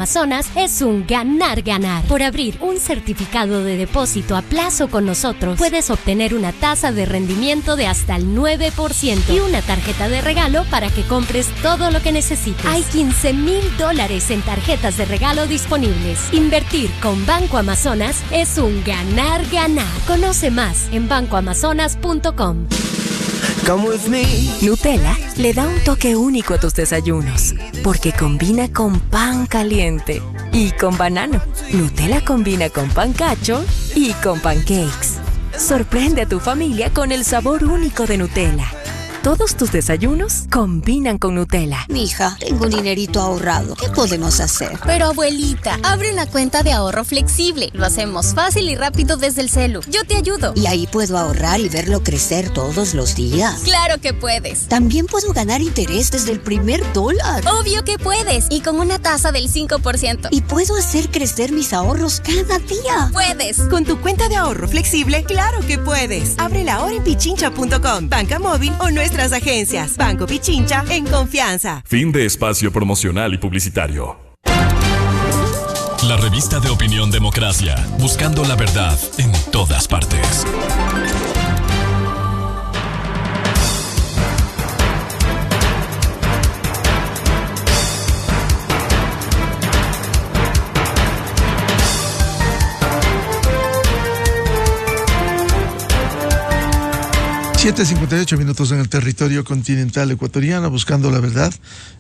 Amazonas es un ganar-ganar. Por abrir un certificado de depósito a plazo con nosotros, puedes obtener una tasa de rendimiento de hasta el 9% y una tarjeta de regalo para que compres todo lo que necesites. Hay $15,000 en tarjetas de regalo disponibles. Invertir con Banco Amazonas es un ganar-ganar. Conoce más en bancoamazonas.com. Nutella le da un toque único a tus desayunos, porque combina con pan caliente y con banano. Nutella combina con pancacho y con pancakes. Sorprende a tu familia con el sabor único de Nutella. Todos tus desayunos combinan con Nutella. Mija, tengo un dinerito ahorrado. ¿Qué podemos hacer? Pero abuelita, abre una cuenta de ahorro flexible. Lo hacemos fácil y rápido desde el celu. Yo te ayudo. ¿Y ahí puedo ahorrar y verlo crecer todos los días? ¡Claro que puedes! También puedo ganar interés desde el primer $1. ¡Obvio que puedes! Y con una tasa del 5%. ¿Y puedo hacer crecer mis ahorros cada día? ¡Puedes! Con tu cuenta de ahorro flexible, ¡claro que puedes! Ábrela ahora en pichincha.com, banca móvil o nuestras agencias. Banco Pichincha, en confianza. Fin de espacio promocional y publicitario. La revista de opinión Democracia, buscando la verdad en todas partes. Siete 58 minutos en el territorio continental ecuatoriano, buscando la verdad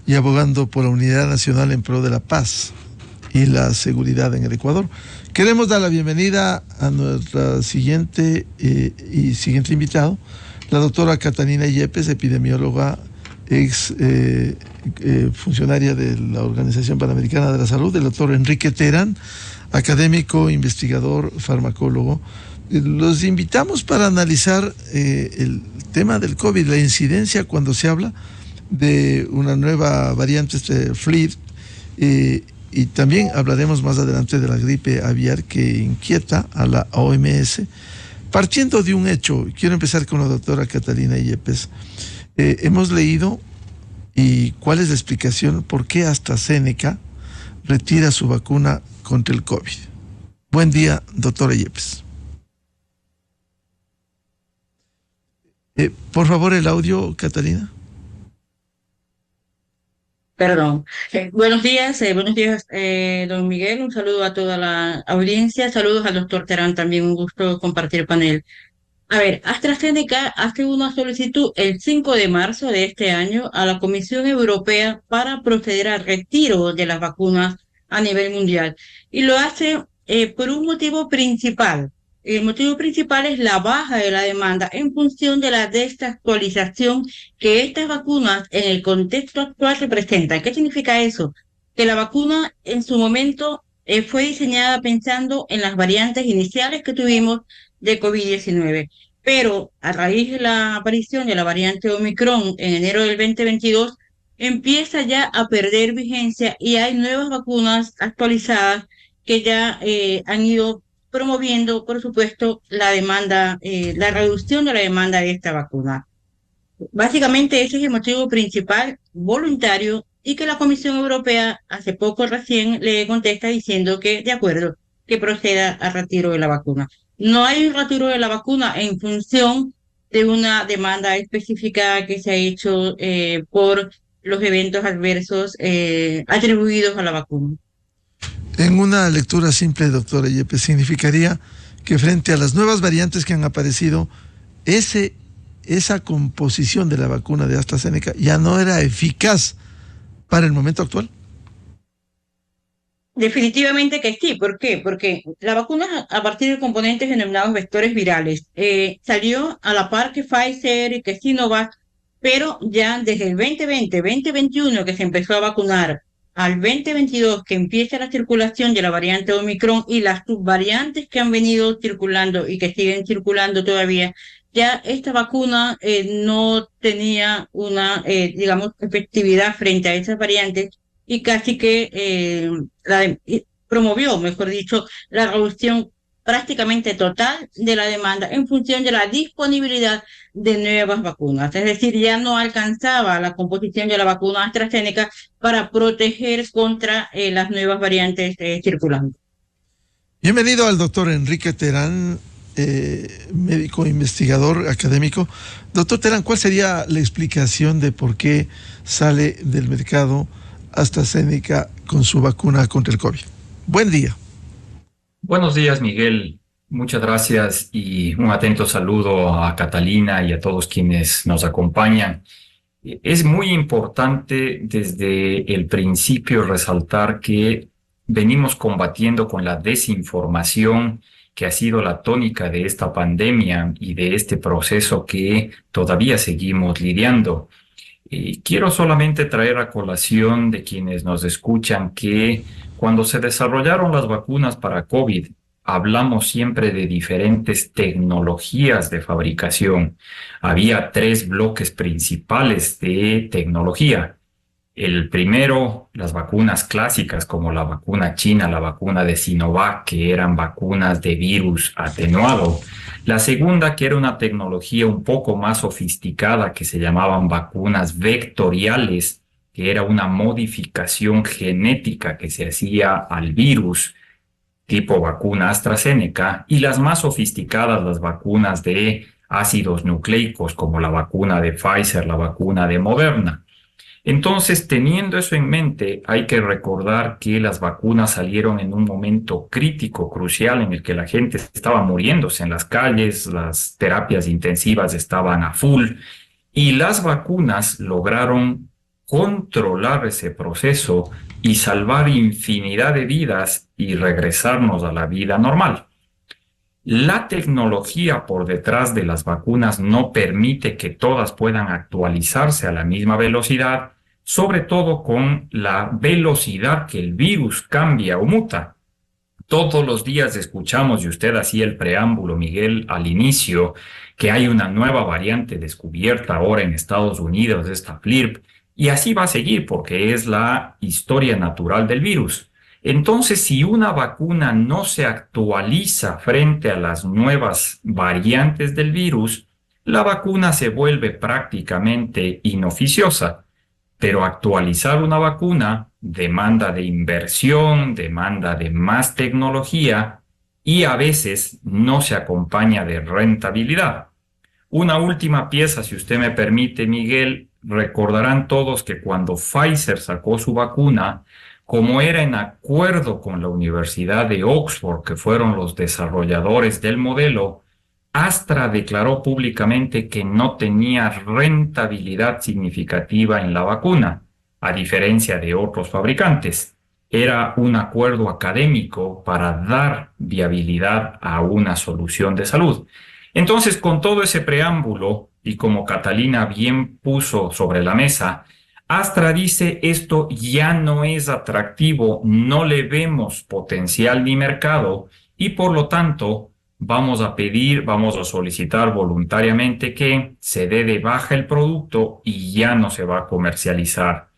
y abogando por la unidad nacional en pro de la paz y la seguridad en el Ecuador. Queremos dar la bienvenida a nuestra siguiente invitado, la doctora Catalina Yepes, epidemióloga, ex funcionaria de la Organización Panamericana de la Salud, el doctor Enrique Terán, académico, investigador, farmacólogo. Los invitamos para analizar el tema del COVID, la incidencia cuando se habla de una nueva variante, FLIR, y también hablaremos más adelante de la gripe aviar que inquieta a la OMS. Partiendo de un hecho, quiero empezar con la doctora Catalina Yepes. Hemos leído, y cuál es la explicación, por qué AstraZeneca retira su vacuna contra el COVID. Buen día, doctora Yepes. Por favor, el audio, Catalina. Perdón. Buenos días, don Miguel. Un saludo a toda la audiencia. Saludos al doctor Terán, también un gusto compartir con él. A ver, AstraZeneca hace una solicitud el 5 de marzo de este año a la Comisión Europea para proceder al retiro de las vacunas a nivel mundial. Y lo hace por un motivo principal. El motivo principal es la baja de la demanda en función de la desactualización que estas vacunas en el contexto actual representan. ¿Qué significa eso? Que la vacuna en su momento fue diseñada pensando en las variantes iniciales que tuvimos de COVID-19. Pero a raíz de la aparición de la variante Omicron en enero del 2022, empieza ya a perder vigencia y hay nuevas vacunas actualizadas que ya han ido promoviendo, por supuesto, la demanda, la reducción de la demanda de esta vacuna. Básicamente ese es el motivo principal, voluntario, y que la Comisión Europea hace poco recién le contesta diciendo que de acuerdo, que proceda al retiro de la vacuna. No hay un retiro de la vacuna en función de una demanda específica que se ha hecho por los eventos adversos atribuidos a la vacuna. En una lectura simple, doctora Yepes, significaría que frente a las nuevas variantes que han aparecido, esa composición de la vacuna de AstraZeneca ya no era eficaz para el momento actual. Definitivamente que sí. ¿Por qué? Porque la vacuna, a partir de componentes denominados vectores virales, salió a la par que Pfizer y que Sinovac, pero ya desde el 2020-2021 que se empezó a vacunar, al 2022 que empieza la circulación de la variante Omicron y las subvariantes que han venido circulando y que siguen circulando todavía, ya esta vacuna no tenía una, digamos, efectividad frente a esas variantes y casi que promovió, mejor dicho, la reducción prácticamente total de la demanda en función de la disponibilidad de nuevas vacunas. Es decir, ya no alcanzaba la composición de la vacuna AstraZeneca para proteger contra las nuevas variantes circulando. Bienvenido al doctor Enrique Terán, médico investigador académico. Doctor Terán, ¿cuál sería la explicación de por qué sale del mercado AstraZeneca con su vacuna contra el COVID? Buen día. Buenos días, Miguel. Muchas gracias y un atento saludo a Catalina y a todos quienes nos acompañan. Es muy importante desde el principio resaltar que venimos combatiendo con la desinformación que ha sido la tónica de esta pandemia y de este proceso que todavía seguimos lidiando. Quiero solamente traer a colación de quienes nos escuchan que cuando se desarrollaron las vacunas para COVID, hablamos siempre de diferentes tecnologías de fabricación. Había 3 bloques principales de tecnología. El primero, las vacunas clásicas como la vacuna china, la vacuna de Sinovac, que eran vacunas de virus atenuado. La segunda, que era una tecnología un poco más sofisticada, que se llamaban vacunas vectoriales, que era una modificación genética que se hacía al virus, tipo vacuna AstraZeneca, y las más sofisticadas, las vacunas de ácidos nucleicos, como la vacuna de Pfizer, la vacuna de Moderna. Entonces, teniendo eso en mente, hay que recordar que las vacunas salieron en un momento crítico, crucial, en el que la gente estaba muriéndose en las calles, las terapias intensivas estaban a full, y las vacunas lograron controlar ese proceso y salvar infinidad de vidas y regresarnos a la vida normal. La tecnología por detrás de las vacunas no permite que todas puedan actualizarse a la misma velocidad, sobre todo con la velocidad que el virus cambia o muta. Todos los días escuchamos, y usted hacía el preámbulo, Miguel, al inicio, que hay una nueva variante descubierta ahora en Estados Unidos, esta FLIRP, y así va a seguir porque es la historia natural del virus. Entonces, si una vacuna no se actualiza frente a las nuevas variantes del virus, la vacuna se vuelve prácticamente inoficiosa. Pero actualizar una vacuna demanda de inversión, demanda de más tecnología y a veces no se acompaña de rentabilidad. Una última pieza, si usted me permite, Miguel. Recordarán todos que cuando Pfizer sacó su vacuna, como era en acuerdo con la Universidad de Oxford, que fueron los desarrolladores del modelo, Astra declaró públicamente que no tenía rentabilidad significativa en la vacuna, a diferencia de otros fabricantes. Era un acuerdo académico para dar viabilidad a una solución de salud. Entonces, con todo ese preámbulo, y como Catalina bien puso sobre la mesa, Astra dice esto ya no es atractivo, no le vemos potencial ni mercado y por lo tanto vamos a solicitar voluntariamente que se dé de baja el producto y ya no se va a comercializar.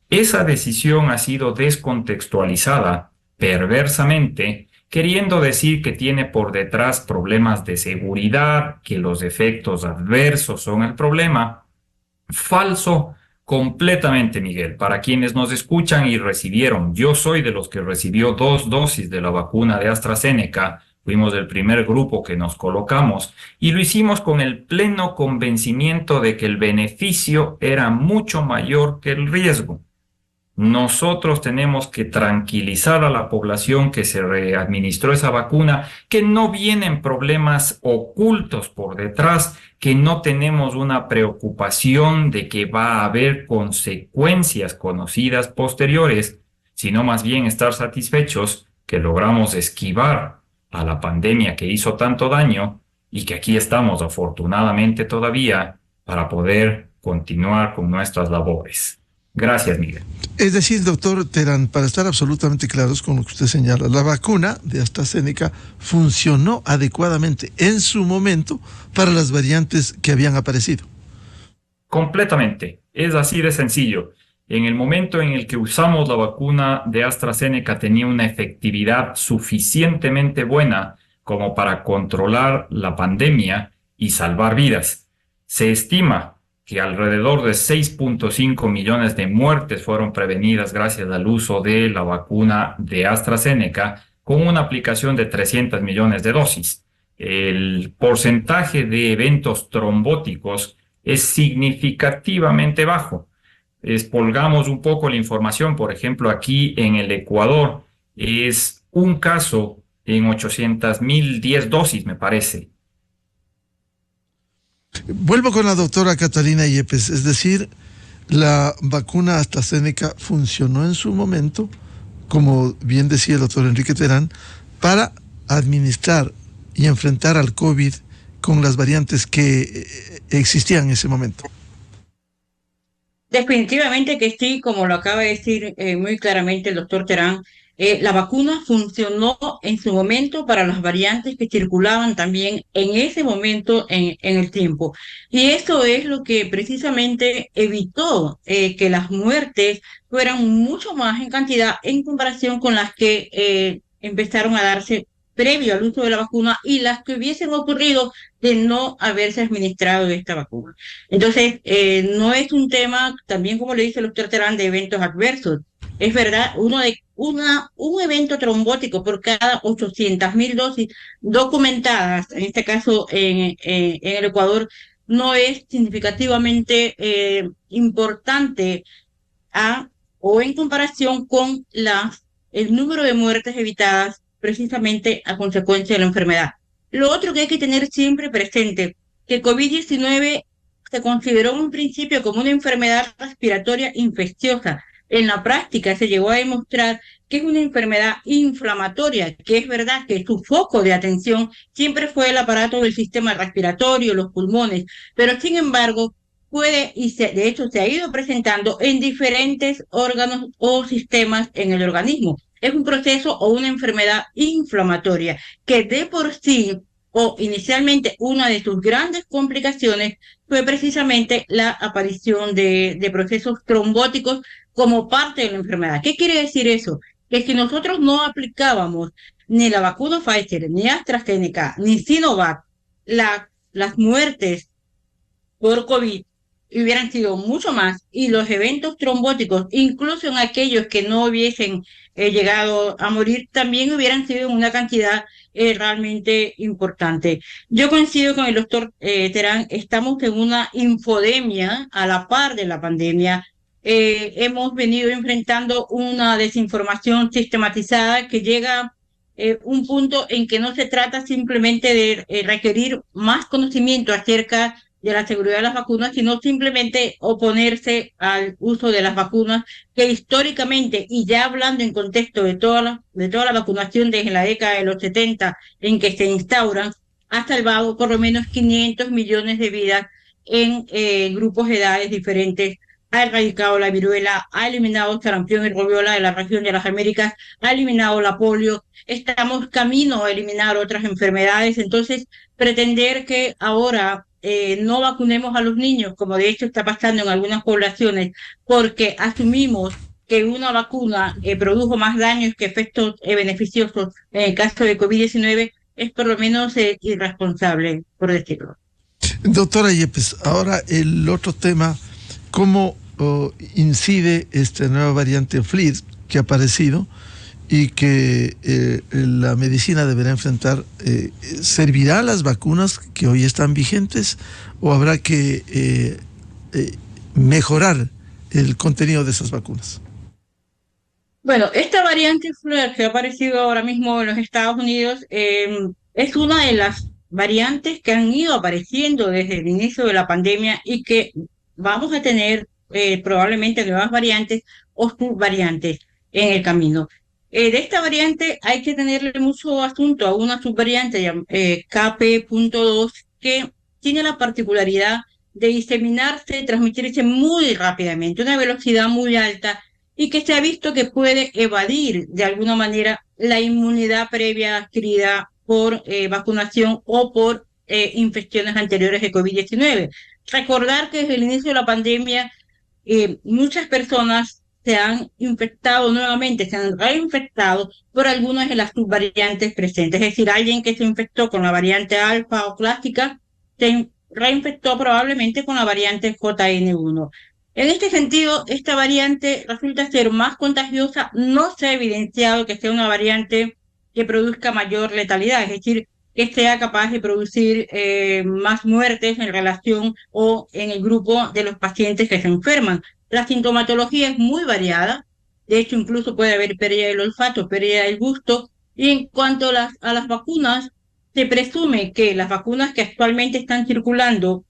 Esa decisión ha sido descontextualizada perversamente, queriendo decir que tiene por detrás problemas de seguridad, que los efectos adversos son el problema. Falso completamente, Miguel. Para quienes nos escuchan y recibieron, yo soy de los que recibió 2 dosis de la vacuna de AstraZeneca, fuimos del primer grupo que nos colocamos y lo hicimos con el pleno convencimiento de que el beneficio era mucho mayor que el riesgo. Nosotros tenemos que tranquilizar a la población que se readministró esa vacuna, que no vienen problemas ocultos por detrás, que no tenemos una preocupación de que va a haber consecuencias conocidas posteriores, sino más bien estar satisfechos que logramos esquivar a la pandemia que hizo tanto daño y que aquí estamos afortunadamente todavía para poder continuar con nuestras labores. Gracias, Miguel. Es decir, doctor Terán, para estar absolutamente claros con lo que usted señala, la vacuna de AstraZeneca funcionó adecuadamente en su momento para las variantes que habían aparecido. Completamente. Es así de sencillo. En el momento en el que usamos la vacuna de AstraZeneca tenía una efectividad suficientemente buena como para controlar la pandemia y salvar vidas. Se estima que alrededor de 6.5 millones de muertes fueron prevenidas gracias al uso de la vacuna de AstraZeneca con una aplicación de 300 millones de dosis. El porcentaje de eventos trombóticos es significativamente bajo. Expolgamos un poco la información, por ejemplo, aquí en el Ecuador es un caso en 800.010 dosis, me parece. Vuelvo con la doctora Catalina Yepes, es decir, la vacuna AstraZeneca funcionó en su momento, como bien decía el doctor Enrique Terán, para administrar y enfrentar al COVID con las variantes que existían en ese momento. Definitivamente que sí, como lo acaba de decir muy claramente el doctor Terán, la vacuna funcionó en su momento para las variantes que circulaban también en ese momento en el tiempo. Y eso es lo que precisamente evitó que las muertes fueran mucho más en cantidad en comparación con las que empezaron a darse previo al uso de la vacuna y las que hubiesen ocurrido de no haberse administrado esta vacuna. Entonces, no es un tema, también como le dice el doctor Terán, de eventos adversos. Es verdad, un evento trombótico por cada 800.000 dosis documentadas, en este caso en el Ecuador, no es significativamente importante o en comparación con el número de muertes evitadas precisamente a consecuencia de la enfermedad. Lo otro que hay que tener siempre presente, que COVID-19 se consideró en un principio como una enfermedad respiratoria infecciosa. En la práctica se llegó a demostrar que es una enfermedad inflamatoria, que es verdad que su foco de atención siempre fue el aparato del sistema respiratorio, los pulmones, pero sin embargo puede, de hecho se ha ido presentando en diferentes órganos o sistemas en el organismo. Es un proceso o una enfermedad inflamatoria que de por sí o inicialmente una de sus grandes complicaciones fue precisamente la aparición de procesos trombóticos como parte de la enfermedad. ¿Qué quiere decir eso? Que si nosotros no aplicábamos ni la vacuna Pfizer, ni AstraZeneca, ni Sinovac, las muertes por COVID hubieran sido mucho más y los eventos trombóticos, incluso en aquellos que no hubiesen llegado a morir, también hubieran sido en una cantidad realmente importante. Yo coincido con el doctor Terán, estamos en una infodemia a la par de la pandemia. Hemos venido enfrentando una desinformación sistematizada que llega a un punto en que no se trata simplemente de requerir más conocimiento acerca de la seguridad de las vacunas, sino simplemente oponerse al uso de las vacunas que históricamente, y ya hablando en contexto de toda la vacunación desde la década de los 70 en que se instauran, ha salvado por lo menos 500 millones de vidas en grupos de edades diferentes, ha erradicado la viruela, ha eliminado sarampión y rubiola de la región de las Américas, ha eliminado la polio, estamos camino a eliminar otras enfermedades. Entonces, pretender que ahora no vacunemos a los niños, como de hecho está pasando en algunas poblaciones, porque asumimos que una vacuna produjo más daños que efectos beneficiosos en el caso de COVID-19, es por lo menos irresponsable, por decirlo. Doctora Yepes, ahora el otro tema, ¿cómo incide esta nueva variante FLID que ha aparecido y que la medicina deberá enfrentar? ¿Servirá las vacunas que hoy están vigentes o habrá que mejorar el contenido de esas vacunas? Bueno, esta variante FLID que ha aparecido ahora mismo en los Estados Unidos es una de las variantes que han ido apareciendo desde el inicio de la pandemia y que vamos a tener probablemente nuevas variantes o subvariantes en el camino. De esta variante hay que tenerle mucho asunto a una subvariante KP.2 que tiene la particularidad de diseminarse, transmitirse muy rápidamente, una velocidad muy alta y que se ha visto que puede evadir de alguna manera la inmunidad previa adquirida por vacunación o por infecciones anteriores de COVID-19. Recordar que desde el inicio de la pandemia muchas personas se han infectado nuevamente, se han reinfectado por algunas de las subvariantes presentes. Es decir, alguien que se infectó con la variante alfa o clásica se reinfectó probablemente con la variante JN1. En este sentido, esta variante resulta ser más contagiosa. No se ha evidenciado que sea una variante que produzca mayor letalidad, es decir, que sea capaz de producir más muertes en relación o en el grupo de los pacientes que se enferman. La sintomatología es muy variada, de hecho incluso puede haber pérdida del olfato, pérdida del gusto, y en cuanto a las vacunas, se presume que las vacunas que actualmente están circulando,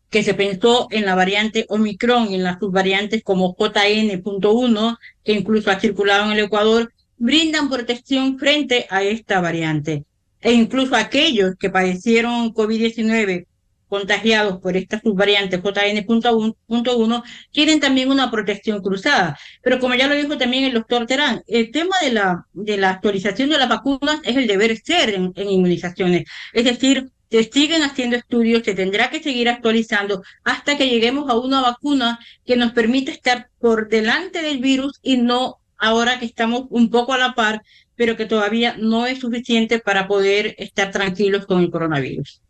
que se pensó en la variante Omicron y en las subvariantes como JN.1, que incluso ha circulado en el Ecuador, brindan protección frente a esta variante. E incluso aquellos que padecieron COVID-19 contagiados por esta subvariante JN.1 tienen también una protección cruzada. Pero como ya lo dijo también el doctor Terán, el tema de la actualización de las vacunas es el deber ser en inmunizaciones. Es decir, se siguen haciendo estudios, se tendrá que seguir actualizando hasta que lleguemos a una vacuna que nos permita estar por delante del virus y no ahora que estamos un poco a la par, pero que todavía no es suficiente para poder estar tranquilos con el coronavirus.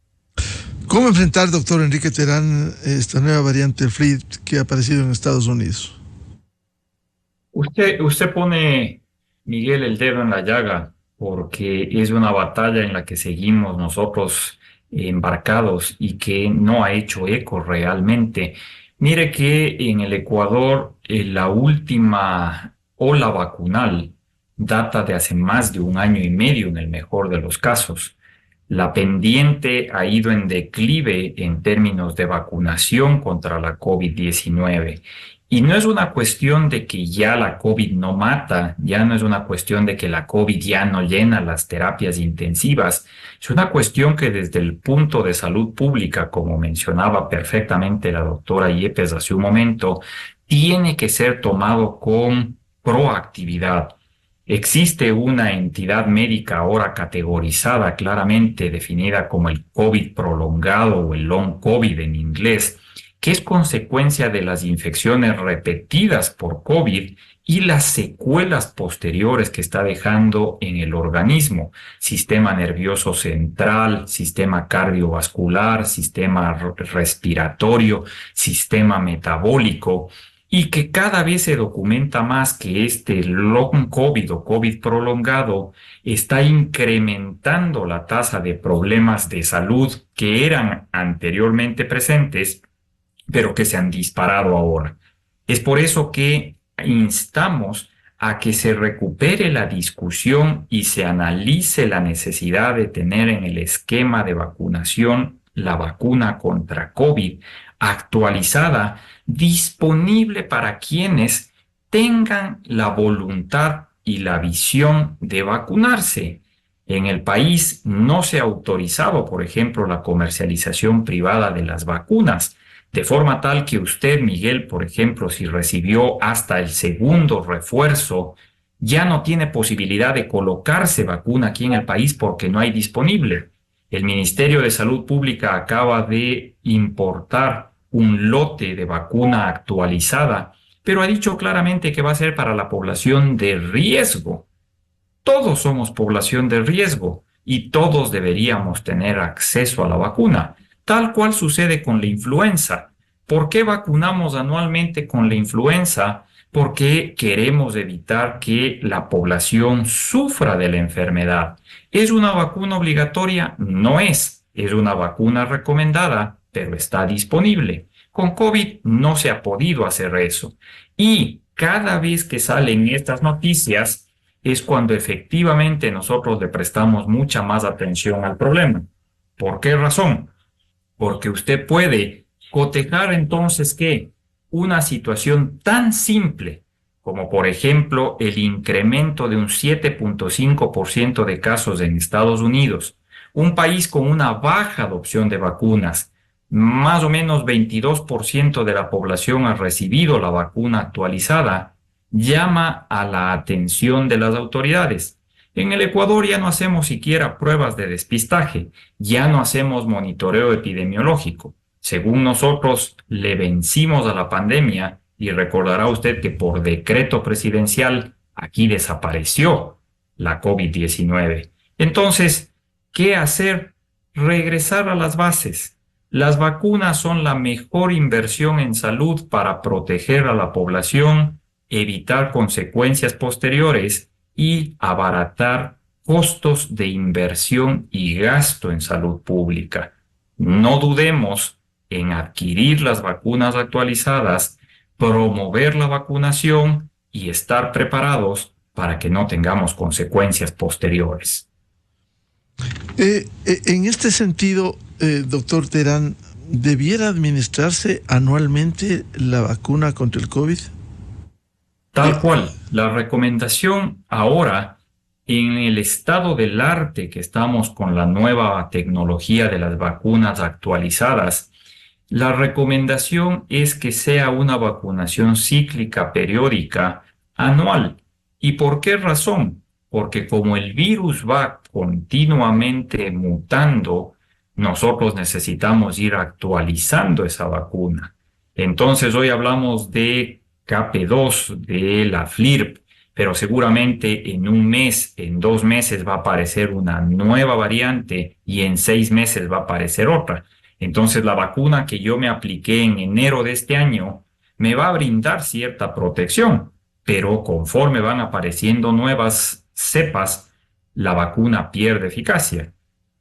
¿Cómo enfrentar, doctor Enrique Terán, esta nueva variante Fleet que ha aparecido en Estados Unidos? Usted pone, Miguel, el dedo en la llaga, porque es una batalla en la que seguimos nosotros embarcados y que no ha hecho eco realmente. Mire que en el Ecuador la última ola vacunal data de hace más de 1 año y medio en el mejor de los casos. La pendiente ha ido en declive en términos de vacunación contra la COVID-19. Y no es una cuestión de que ya la COVID no mata, ya no es una cuestión de que la COVID ya no llena las terapias intensivas. Es una cuestión que desde el punto de salud pública, como mencionaba perfectamente la doctora Yepes hace un momento, tiene que ser tomado con proactividad. Existe una entidad médica ahora categorizada, claramente definida como el COVID prolongado o el long COVID en inglés, que es consecuencia de las infecciones repetidas por COVID y las secuelas posteriores que está dejando en el organismo, sistema nervioso central, sistema cardiovascular, sistema respiratorio, sistema metabólico, y que cada vez se documenta más que este long COVID o COVID prolongado está incrementando la tasa de problemas de salud que eran anteriormente presentes, pero que se han disparado ahora. Es por eso que instamos a que se recupere la discusión y se analice la necesidad de tener en el esquema de vacunación la vacuna contra COVID actualizada, disponible para quienes tengan la voluntad y la visión de vacunarse. En el país no se ha autorizado, por ejemplo, la comercialización privada de las vacunas, de forma tal que usted, Miguel, por ejemplo, si recibió hasta el segundo refuerzo, ya no tiene posibilidad de colocarse vacuna aquí en el país porque no hay disponible. El Ministerio de Salud Pública acaba de importar un lote de vacuna actualizada, pero ha dicho claramente que va a ser para la población de riesgo. Todos somos población de riesgo y todos deberíamos tener acceso a la vacuna, tal cual sucede con la influenza. ¿Por qué vacunamos anualmente con la influenza? Porque queremos evitar que la población sufra de la enfermedad. ¿Es una vacuna obligatoria? No es. Es una vacuna recomendada, pero está disponible. Con COVID no se ha podido hacer eso. Y cada vez que salen estas noticias es cuando efectivamente nosotros le prestamos mucha más atención al problema. ¿Por qué razón? Porque usted puede cotejar entonces que una situación tan simple como por ejemplo el incremento de un 7.5% de casos en Estados Unidos, un país con una baja adopción de vacunas, más o menos 22% de la población ha recibido la vacuna actualizada, llama a la atención de las autoridades. En el Ecuador ya no hacemos siquiera pruebas de despistaje, ya no hacemos monitoreo epidemiológico. Según nosotros le vencimos a la pandemia, Y recordará usted que por decreto presidencial aquí desapareció la COVID-19. Entonces, ¿qué hacer? Regresar a las bases. Las vacunas son la mejor inversión en salud para proteger a la población, evitar consecuencias posteriores y abaratar costos de inversión y gasto en salud pública. No dudemos en adquirir las vacunas actualizadas, promover la vacunación y estar preparados para que no tengamos consecuencias posteriores. En este sentido, doctor Terán, ¿debiera administrarse anualmente la vacuna contra el COVID? Tal cual. La recomendación ahora, en el estado del arte que estamos con la nueva tecnología de las vacunas actualizadas, la recomendación es que sea una vacunación cíclica periódica anual. ¿Y por qué razón? Porque como el virus va continuamente mutando, nosotros necesitamos ir actualizando esa vacuna. Entonces hoy hablamos de KP2, de la FLIRP, pero seguramente en un mes, en 2 meses va a aparecer una nueva variante y en 6 meses va a aparecer otra. Entonces la vacuna que yo me apliqué en enero de este año me va a brindar cierta protección, pero conforme van apareciendo nuevas cepas, la vacuna pierde eficacia.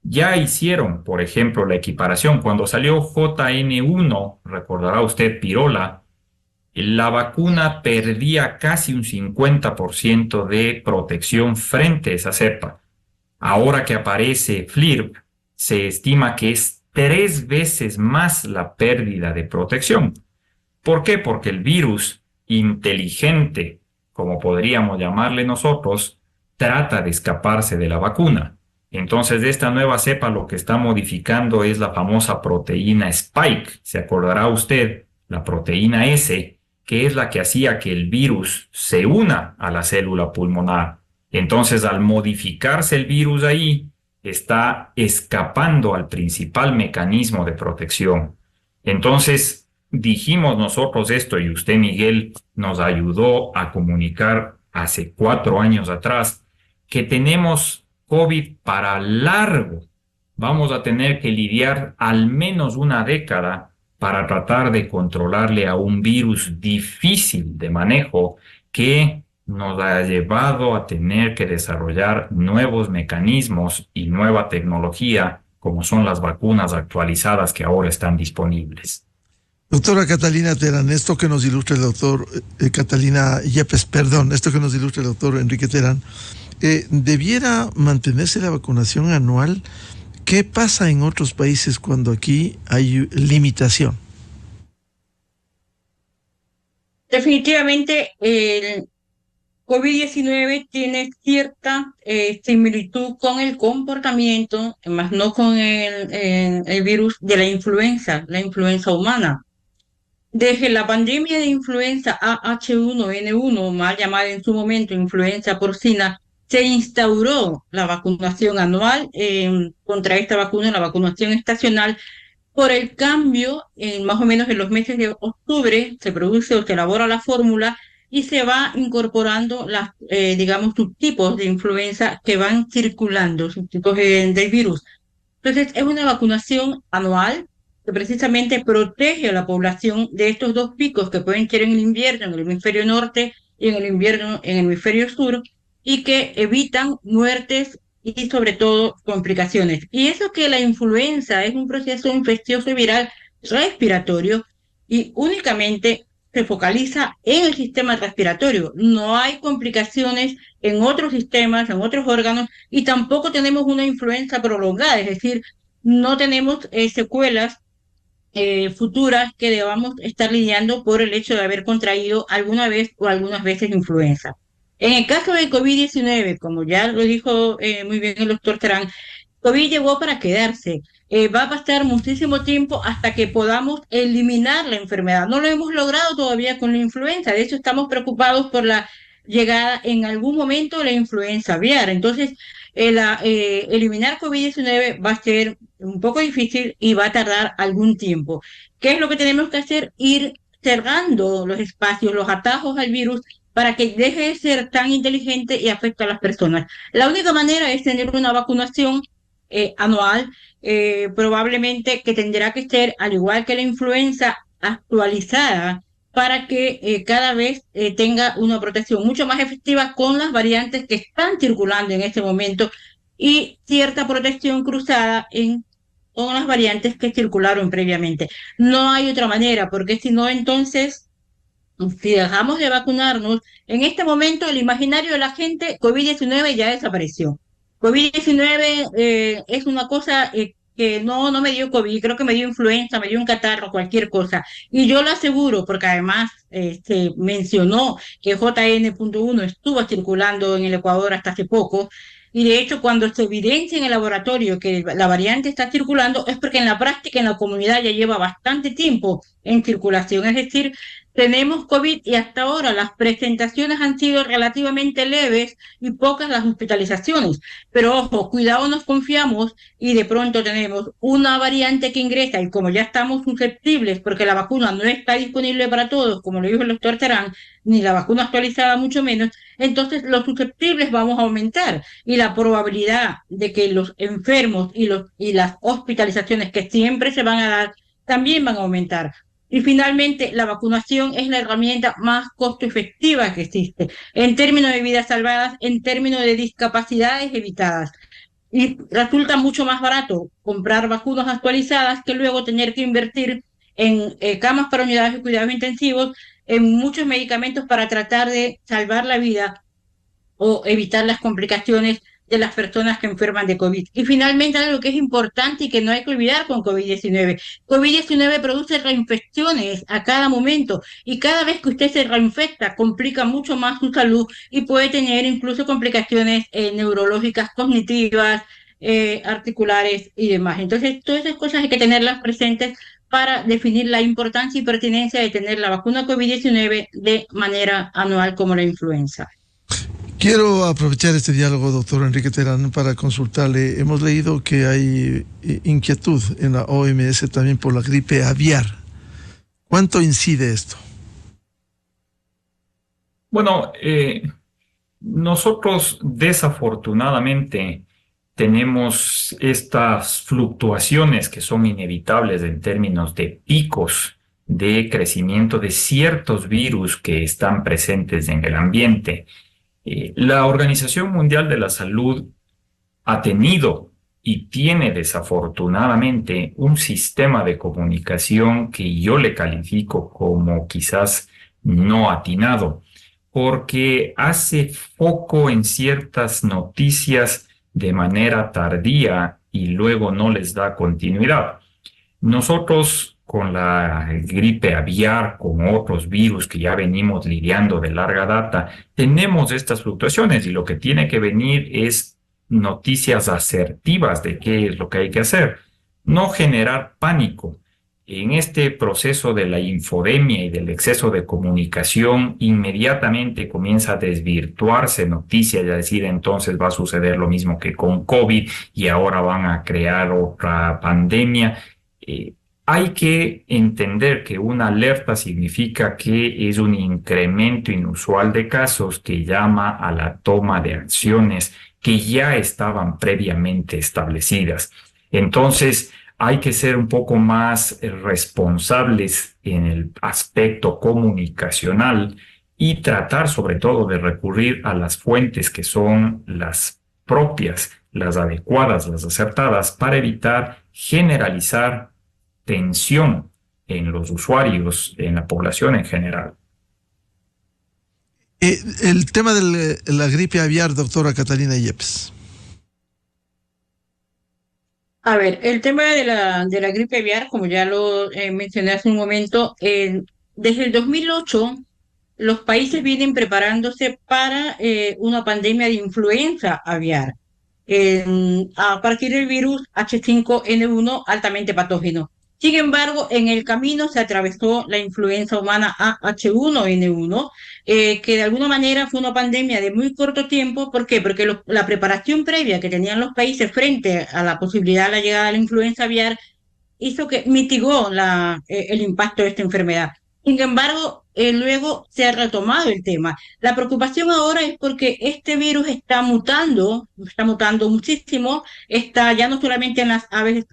Ya hicieron, por ejemplo, la equiparación. Cuando salió JN1, recordará usted, Pirola, la vacuna perdía casi un 50% de protección frente a esa cepa. Ahora que aparece FLIRP, se estima que es 3 veces más la pérdida de protección. ¿Por qué? Porque el virus inteligente, como podríamos llamarle nosotros, trata de escaparse de la vacuna. Entonces, de esta nueva cepa lo que está modificando es la famosa proteína Spike. Se acordará usted, la proteína S, que es la que hacía que el virus se una a la célula pulmonar. Entonces, al modificarse el virus ahí, está escapando al principal mecanismo de protección. Entonces, dijimos nosotros esto y usted, Miguel, nos ayudó a comunicar hace 4 años atrás que tenemos COVID para largo. Vamos a tener que lidiar al menos una década para tratar de controlarle a un virus difícil de manejo que nos ha llevado a tener que desarrollar nuevos mecanismos y nueva tecnología, como son las vacunas actualizadas que ahora están disponibles. Doctora Catalina Terán, esto que nos ilustra el doctor esto que nos ilustra el doctor Enrique Terán, ¿debiera mantenerse la vacunación anual? ¿Qué pasa en otros países cuando aquí hay limitación? Definitivamente el COVID-19 tiene cierta similitud con el comportamiento, más no con el virus de la influenza humana. Desde la pandemia de influenza H1N1, mal llamada en su momento influenza porcina, se instauró la vacunación anual contra esta vacuna, la vacunación estacional. Por el cambio, más o menos en los meses de octubre, se produce o se elabora la fórmula y se va incorporando subtipos de influenza que van circulando, subtipos del virus. Entonces, es una vacunación anual que precisamente protege a la población de estos 2 picos que pueden ser en el invierno, en el hemisferio norte y en el invierno en el hemisferio sur, y que evitan muertes y sobre todo complicaciones. Y eso que la influenza es un proceso infeccioso y viral respiratorio y únicamente se focaliza en el sistema respiratorio. No hay complicaciones en otros sistemas, en otros órganos, y tampoco tenemos una influenza prolongada, es decir, no tenemos secuelas futuras que debamos estar lidiando por el hecho de haber contraído alguna vez o algunas veces influenza. En el caso del COVID-19, como ya lo dijo muy bien el doctor Terán, COVID llegó para quedarse. Va a pasar muchísimo tiempo hasta que podamos eliminar la enfermedad. No lo hemos logrado todavía con la influenza. De hecho, estamos preocupados por la llegada en algún momento de la influenza aviar. Entonces, eliminar COVID-19 va a ser un poco difícil y va a tardar algún tiempo. ¿Qué es lo que tenemos que hacer? Ir cerrando los espacios, los atajos al virus para que deje de ser tan inteligente y afecte a las personas. La única manera es tener una vacunación anual, probablemente que tendrá que ser, al igual que la influenza, actualizada para que cada vez tenga una protección mucho más efectiva con las variantes que están circulando en este momento y cierta protección cruzada con las variantes que circularon previamente. No hay otra manera, porque si no, entonces, si dejamos de vacunarnos, en este momento el imaginario de la gente, COVID-19 ya desapareció. COVID-19 es una cosa que no me dio COVID, creo que me dio influenza, me dio un catarro, cualquier cosa. Y yo lo aseguro, porque además se mencionó que JN.1 estuvo circulando en el Ecuador hasta hace poco. Y de hecho, cuando se evidencia en el laboratorio que la variante está circulando, es porque en la práctica, en la comunidad ya lleva bastante tiempo en circulación. Es decir, tenemos COVID y hasta ahora las presentaciones han sido relativamente leves y pocas las hospitalizaciones. Pero ojo, cuidado, nos confiamos y de pronto tenemos una variante que ingresa y como ya estamos susceptibles porque la vacuna no está disponible para todos, como lo dijo el doctor Terán, ni la vacuna actualizada mucho menos, entonces los susceptibles vamos a aumentar y la probabilidad de que los enfermos y las hospitalizaciones que siempre se van a dar también van a aumentar. Y finalmente, la vacunación es la herramienta más costo efectiva que existe, en términos de vidas salvadas, en términos de discapacidades evitadas. Y resulta mucho más barato comprar vacunas actualizadas que luego tener que invertir en camas para unidades de cuidados intensivos, en muchos medicamentos para tratar de salvar la vida o evitar las complicaciones de las personas que enferman de COVID. Y finalmente, algo que es importante y que no hay que olvidar con COVID-19. COVID-19 produce reinfecciones a cada momento y cada vez que usted se reinfecta complica mucho más su salud y puede tener incluso complicaciones neurológicas, cognitivas, articulares y demás. Entonces, todas esas cosas hay que tenerlas presentes para definir la importancia y pertinencia de tener la vacuna COVID-19 de manera anual como la influenza. Quiero aprovechar este diálogo, doctor Enrique Terán, para consultarle. Hemos leído que hay inquietud en la OMS también por la gripe aviar. ¿Cuánto incide esto? Bueno, nosotros desafortunadamente tenemos estas fluctuaciones que son inevitables en términos de picos de crecimiento de ciertos virus que están presentes en el ambiente. La Organización Mundial de la Salud ha tenido y tiene desafortunadamente un sistema de comunicación que yo le califico como quizás no atinado, porque hace foco en ciertas noticias de manera tardía y luego no les da continuidad. Nosotros con la gripe aviar, con otros virus que ya venimos lidiando de larga data, tenemos estas fluctuaciones y lo que tiene que venir es noticias asertivas de qué es lo que hay que hacer, no generar pánico. En este proceso de la infodemia y del exceso de comunicación, inmediatamente comienza a desvirtuarse noticias y a decir entonces va a suceder lo mismo que con COVID y ahora van a crear otra pandemia. Hay que entender que una alerta significa que es un incremento inusual de casos que llama a la toma de acciones que ya estaban previamente establecidas. Entonces, hay que ser un poco más responsables en el aspecto comunicacional y tratar sobre todo de recurrir a las fuentes que son las propias, las adecuadas, las acertadas, para evitar generalizar tensión en los usuarios, en la población en general. El tema de la gripe aviar, doctora Catalina Yepes. A ver, el tema de la gripe aviar, como ya lo mencioné hace un momento, desde el 2008 los países vienen preparándose para una pandemia de influenza aviar a partir del virus H5N1 altamente patógeno. Sin embargo, en el camino se atravesó la influenza humana H1N1, que de alguna manera fue una pandemia de muy corto tiempo. ¿Por qué? Porque la preparación previa que tenían los países frente a la posibilidad de la llegada de la influenza aviar hizo que mitigó el impacto de esta enfermedad. Sin embargo, luego se ha retomado el tema. La preocupación ahora es porque este virus está mutando muchísimo, está ya no solamente en las aves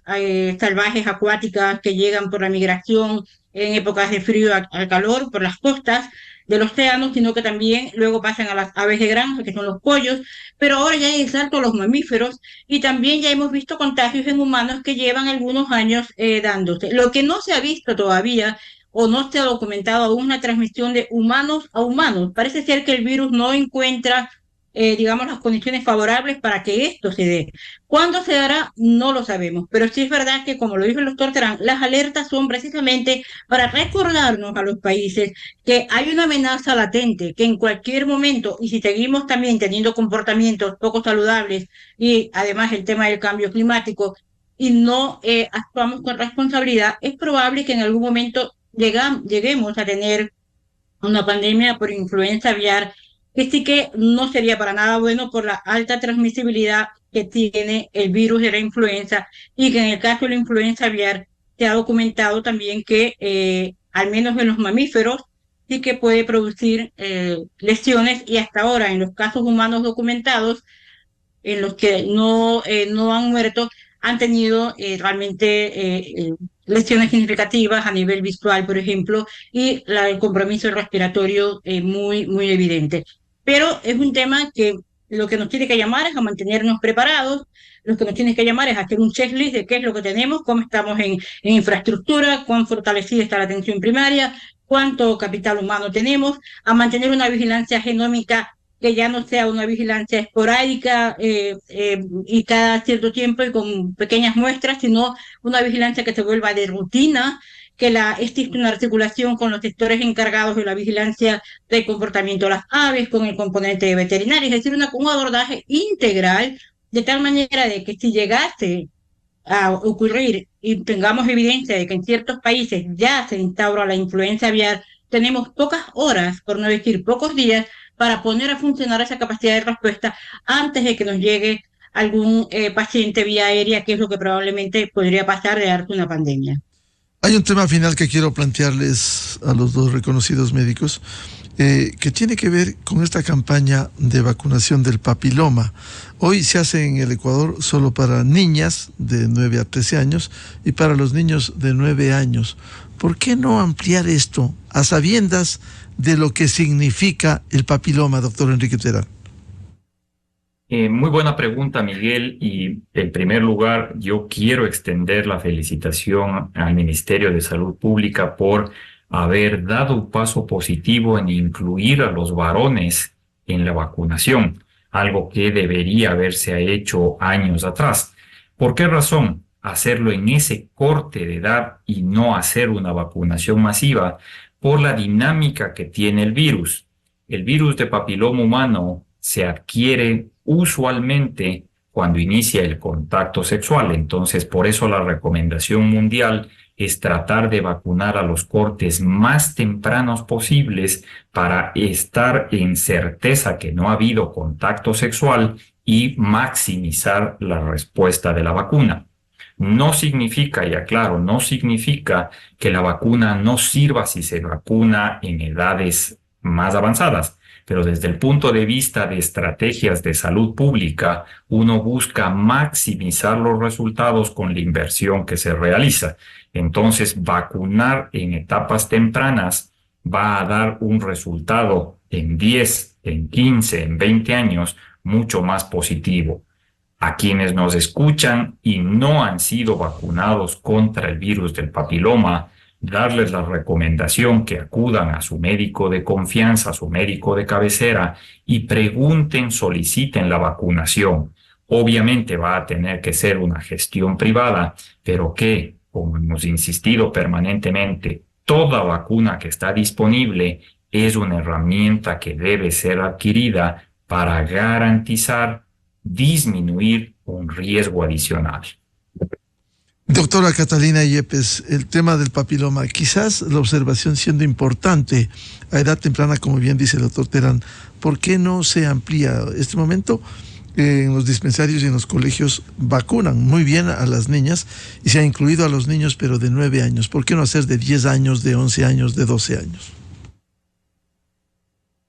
salvajes acuáticas que llegan por la migración en épocas de frío al calor por las costas del océano, sino que también luego pasan a las aves de granja, que son los pollos, pero ahora ya hay el salto a los mamíferos y también ya hemos visto contagios en humanos que llevan algunos años dándose. Lo que no se ha visto todavía o no se ha documentado aún la transmisión de humanos a humanos. Parece ser que el virus no encuentra, digamos, las condiciones favorables para que esto se dé. ¿Cuándo se dará? No lo sabemos, pero sí es verdad que, como lo dijo el doctor Terán, las alertas son precisamente para recordarnos a los países que hay una amenaza latente, que en cualquier momento, y si seguimos también teniendo comportamientos poco saludables y además el tema del cambio climático, y no actuamos con responsabilidad, es probable que en algún momento lleguemos a tener una pandemia por influenza aviar, que sí que no sería para nada bueno por la alta transmisibilidad que tiene el virus de la influenza y que en el caso de la influenza aviar se ha documentado también que al menos en los mamíferos sí que puede producir lesiones y hasta ahora en los casos humanos documentados en los que no han muerto han tenido realmente lesiones significativas a nivel visual, por ejemplo, y el compromiso respiratorio muy evidente. Pero es un tema que lo que nos tiene que llamar es a mantenernos preparados, lo que nos tiene que llamar es a hacer un checklist de qué es lo que tenemos, cómo estamos en infraestructura, cuán fortalecida está la atención primaria, cuánto capital humano tenemos, a mantener una vigilancia genómica que ya no sea una vigilancia esporádica y cada cierto tiempo y con pequeñas muestras, sino una vigilancia que se vuelva de rutina, que existe una articulación con los sectores encargados de la vigilancia del comportamiento de las aves, con el componente veterinario, es decir, un abordaje integral, de tal manera de que si llegase a ocurrir y tengamos evidencia de que en ciertos países ya se instaura la influenza aviar, tenemos pocas horas, por no decir pocos días, para poner a funcionar esa capacidad de respuesta antes de que nos llegue algún paciente vía aérea, que es lo que probablemente podría pasar de darse una pandemia. Hay un tema final que quiero plantearles a los dos reconocidos médicos, que tiene que ver con esta campaña de vacunación del papiloma. Hoy se hace en el Ecuador solo para niñas de 9 a 13 años y para los niños de 9 años. ¿Por qué no ampliar esto a sabiendas de lo que significa el papiloma, doctor Enrique Terán? Muy buena pregunta, Miguel, y en primer lugar yo quiero extender la felicitación al Ministerio de Salud Pública por haber dado un paso positivo en incluir a los varones en la vacunación, algo que debería haberse hecho años atrás. ¿Por qué razón? Hacerlo en ese corte de edad y no hacer una vacunación masiva por la dinámica que tiene el virus. El virus de papiloma humano se adquiere usualmente cuando inicia el contacto sexual. Entonces, por eso la recomendación mundial es tratar de vacunar a los cortes más tempranos posibles para estar en certeza que no ha habido contacto sexual y maximizar la respuesta de la vacuna. No significa, y aclaro, no significa que la vacuna no sirva si se vacuna en edades más avanzadas, pero desde el punto de vista de estrategias de salud pública, uno busca maximizar los resultados con la inversión que se realiza. Entonces, vacunar en etapas tempranas va a dar un resultado en 10, en 15, en 20 años mucho más positivo. A quienes nos escuchan y no han sido vacunados contra el virus del papiloma, darles la recomendación que acudan a su médico de confianza, a su médico de cabecera y pregunten, soliciten la vacunación. Obviamente va a tener que ser una gestión privada, pero que, como hemos insistido permanentemente, toda vacuna que está disponible es una herramienta que debe ser adquirida para garantizar disminuir un riesgo adicional. Doctora Catalina Yepes, el tema del papiloma, quizás la observación siendo importante a edad temprana, como bien dice el doctor Terán, ¿por qué no se amplía? Este momento en los dispensarios y en los colegios vacunan muy bien a las niñas y se ha incluido a los niños, pero de 9 años. ¿Por qué no hacer de 10 años, de 11 años, de 12 años?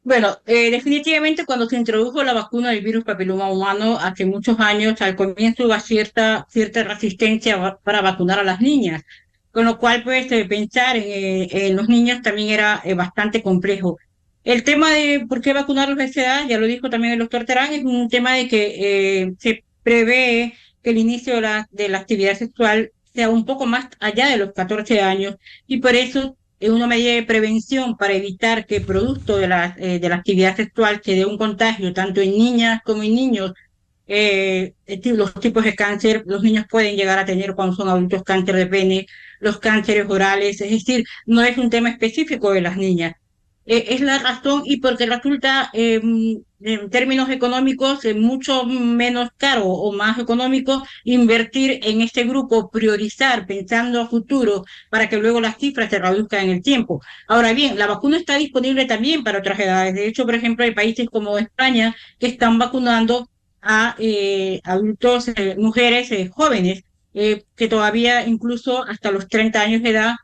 Bueno, definitivamente cuando se introdujo la vacuna del virus papiloma humano hace muchos años, al comienzo hubo cierta resistencia para vacunar a las niñas, con lo cual pues pensar en los niños también era bastante complejo. El tema de por qué vacunarlos a esa edad, ya lo dijo también el doctor Terán, es un tema de que se prevé que el inicio de la actividad sexual sea un poco más allá de los 14 años y por eso es una medida de prevención para evitar que producto de la actividad sexual se dé un contagio tanto en niñas como en niños. Los tipos de cáncer, los niños pueden llegar a tener cuando son adultos cáncer de pene, los cánceres orales, es decir, no es un tema específico de las niñas. Es la razón y porque resulta en términos económicos mucho menos caro o más económico invertir en este grupo, priorizar pensando a futuro para que luego las cifras se reduzcan en el tiempo. Ahora bien, la vacuna está disponible también para otras edades. De hecho, por ejemplo, hay países como España que están vacunando a adultos, mujeres jóvenes, que todavía incluso hasta los 30 años de edad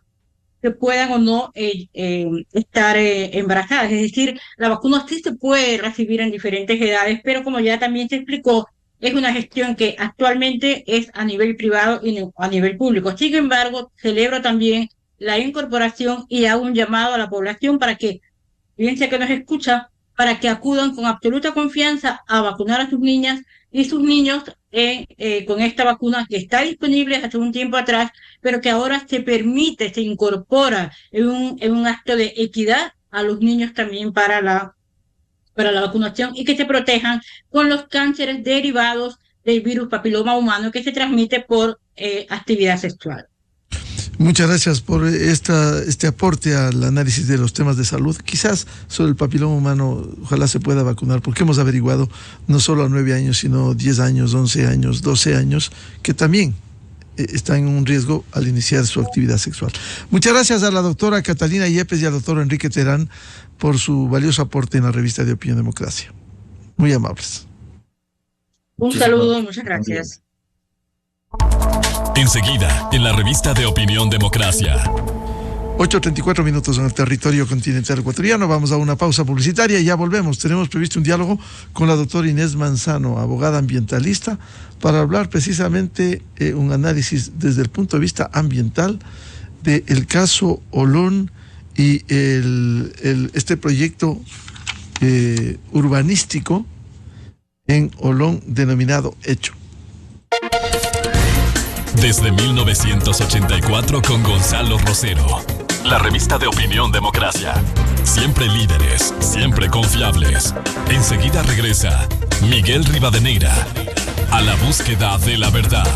que puedan o no estar embarazadas. Es decir, la vacuna sí se puede recibir en diferentes edades, pero como ya también se explicó, es una gestión que actualmente es a nivel privado y no a nivel público. Sin embargo, celebro también la incorporación y hago un llamado a la población para que, bien sé que nos escucha, para que acudan con absoluta confianza a vacunar a sus niñas y sus niños con esta vacuna que está disponible hace un tiempo atrás, pero que ahora se incorpora en un acto de equidad a los niños también para la vacunación y que se protejan con los cánceres derivados del virus papiloma humano que se transmite por actividad sexual. Muchas gracias por este aporte al análisis de los temas de salud. Quizás sobre el papiloma humano, ojalá se pueda vacunar, porque hemos averiguado no solo a 9 años, sino 10 años, 11 años, 12 años, que también están en un riesgo al iniciar su actividad sexual. Muchas gracias a la doctora Catalina Yepes y al doctor Enrique Terán por su valioso aporte en la revista de Opinión Democracia. Muy amables. Un saludo, muchas gracias. Enseguida, en la revista de Opinión Democracia. 8:34 minutos en el territorio continental ecuatoriano. Vamos a una pausa publicitaria y ya volvemos. Tenemos previsto un diálogo con la doctora Inés Manzano, abogada ambientalista, para hablar precisamente un análisis desde el punto de vista ambiental del caso Olón y este proyecto urbanístico en Olón denominado Hecho. Desde 1984 con Gonzalo Rosero. La revista de Opinión Democracia. Siempre líderes, siempre confiables. Enseguida regresa Miguel Rivadeneira a la búsqueda de la verdad.